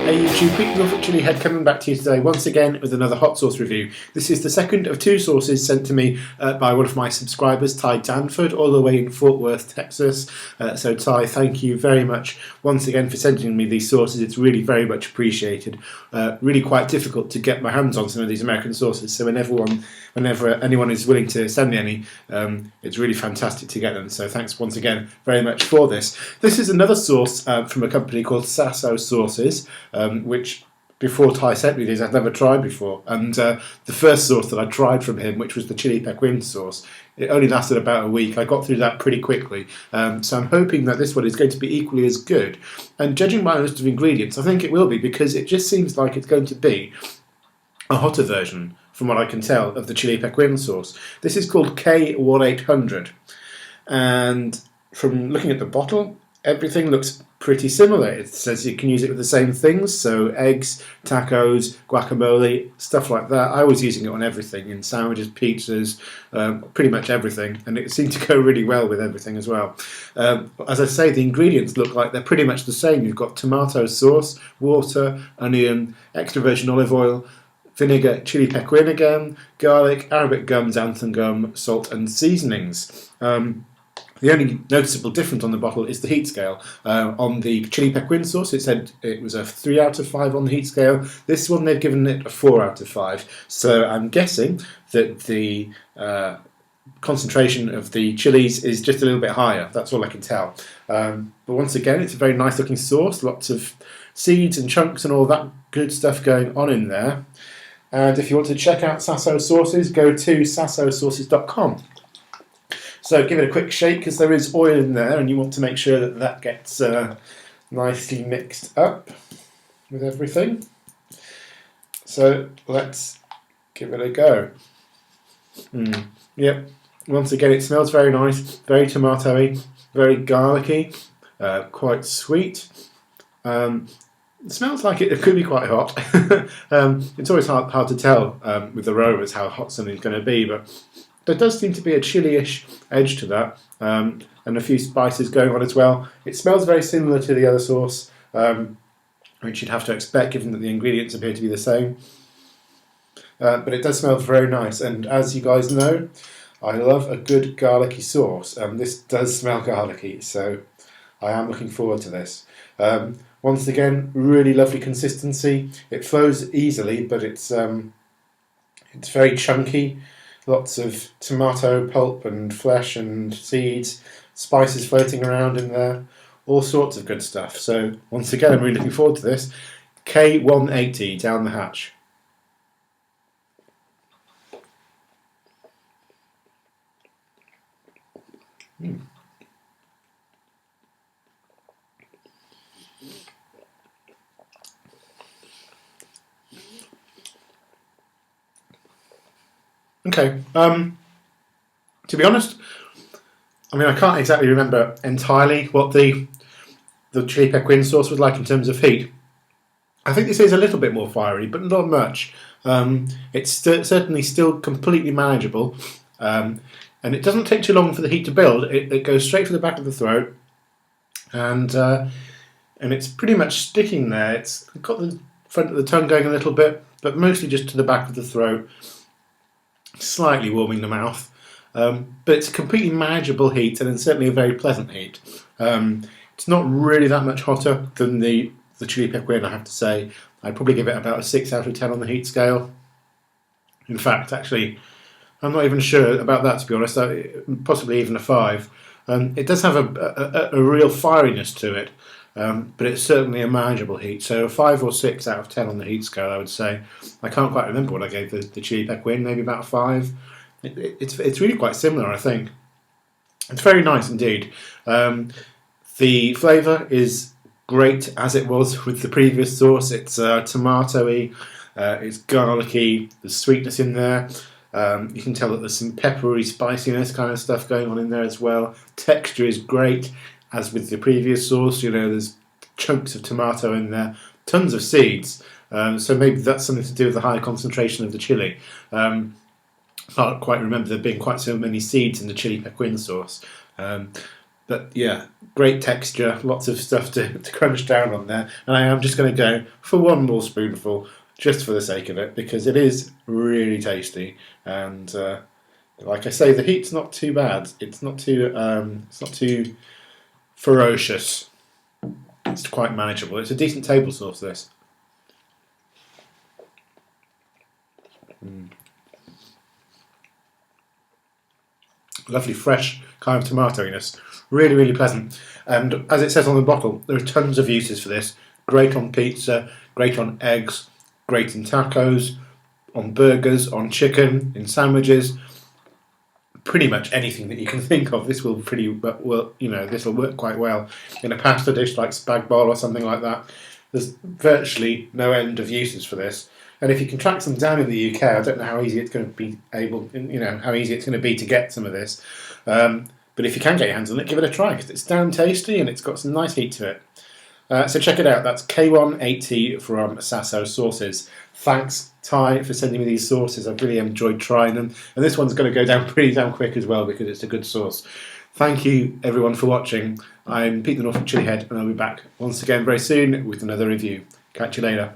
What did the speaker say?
Hey YouTube, quick Norfolk Chili Head coming back to you today once again with another hot sauce review. This is the second of two sauces sent to me by one of my subscribers, Ty Danford, all the way in Fort Worth, Texas. So Ty, thank you very much once again for sending me these sauces. It's really very much appreciated. Really quite difficult to get my hands on some of these American sauces, so whenever anyone is willing to send me any, it's really fantastic to get them. So thanks once again very much for this. This is another sauce from a company called Saso sauces, which before Ty sent me these I'd never tried before, and the first sauce that I tried from him, which was the chili pequin sauce, it only lasted about a week. I got through that pretty quickly, so I'm hoping that this one is going to be equally as good, and judging by the list of ingredients I think it will be, because it just seems like it's going to be a hotter version, from what I can tell, of the chili pequin sauce. This is called K180, and from looking at the bottle, everything looks pretty similar. It says you can use it with the same things, so eggs, tacos, guacamole, stuff like that. I was using it on everything, in sandwiches, pizzas, pretty much everything, and it seemed to go really well with everything as well. As I say, the ingredients look like they're pretty much the same. You've got tomato sauce, water, onion, extra virgin olive oil, vinegar, chili pequin again, garlic, Arabic gum, xanthan gum, salt and seasonings. The only noticeable difference on the bottle is the heat scale. On the chili pequin sauce, it said it was a 3 out of 5 on the heat scale. This one, they've given it a 4 out of 5. So I'm guessing that the concentration of the chilies is just a little bit higher. That's all I can tell. But once again, it's a very nice looking sauce. Lots of seeds and chunks and all that good stuff going on in there. And if you want to check out Saso sauces, go to sasosauces.com. So give it a quick shake, because there is oil in there and you want to make sure that that gets nicely mixed up with everything. So let's give it a go. Yep, once again it smells very nice, very tomatoey, very garlicky, quite sweet. It smells like it could be quite hot. It's always hard to tell with the aromas how hot something's going to be, but there does seem to be a chili-ish edge to that, and a few spices going on as well. It smells very similar to the other sauce, which you'd have to expect given that the ingredients appear to be the same. But it does smell very nice, and as you guys know, I love a good garlicky sauce. This does smell garlicky, so I am looking forward to this. Once again, really lovely consistency. It flows easily, but it's very chunky. Lots of tomato pulp and flesh and seeds, spices floating around in there, all sorts of good stuff. So once again, I'm really looking forward to this. K180 down the hatch. Okay, to be honest, I mean, I can't exactly remember entirely what the chili pequin sauce was like in terms of heat. I think this is a little bit more fiery, but not much. It's certainly still completely manageable, and it doesn't take too long for the heat to build. It goes straight for the back of the throat, and it's pretty much sticking there. It's got the front of the tongue going a little bit, but mostly just to the back of the throat. Slightly warming the mouth, but it's a completely manageable heat, and it's certainly a very pleasant heat. It's not really that much hotter than the chili pequin, I have to say. I'd probably give it about a 6 out of 10 on the heat scale. In fact, actually, I'm not even sure about that, to be honest. Possibly even a 5. It does have a real fieriness to it, but it's certainly a manageable heat. So a 5 or 6 out of 10 on the heat scale, I would say. I can't quite remember what I gave the chili pequin, maybe about a 5. It's really quite similar, I think. It's very nice indeed. The flavour is great, as it was with the previous sauce. It's tomatoey, it's garlicky, there's sweetness in there. You can tell that there's some peppery spiciness kind of stuff going on in there as well. Texture is great, as with the previous sauce. You know, there's chunks of tomato in there, tons of seeds. So maybe that's something to do with the high concentration of the chili. I can't quite remember there being quite so many seeds in the chili pequin sauce. But yeah, great texture, lots of stuff to crunch down on there. And I am just going to go for one more spoonful, just for the sake of it, because it is really tasty. And like I say, the heat's not too bad. It's not too ferocious. It's quite manageable. It's a decent table sauce, this. Lovely fresh kind of tomatoiness. Really, really pleasant. And as it says on the bottle, there are tons of uses for this. Great on pizza, great on eggs, great in tacos, on burgers, on chicken, in sandwiches. Pretty much anything that you can think of. This will this will work quite well in a pasta dish like spag bol or something like that. There's virtually no end of uses for this. And if you can track some down in the UK, I don't know how easy it's going to be how easy it's going to be to get some of this. But if you can get your hands on it, give it a try because it's damn tasty and it's got some nice heat to it. So check it out. That's K180 from Saso Sauces. Thanks, Ty, for sending me these sauces. I've really enjoyed trying them. And this one's going to go down pretty damn quick as well because it's a good sauce. Thank you, everyone, for watching. I'm Pete the Norfolk Chillihead, and I'll be back once again very soon with another review. Catch you later.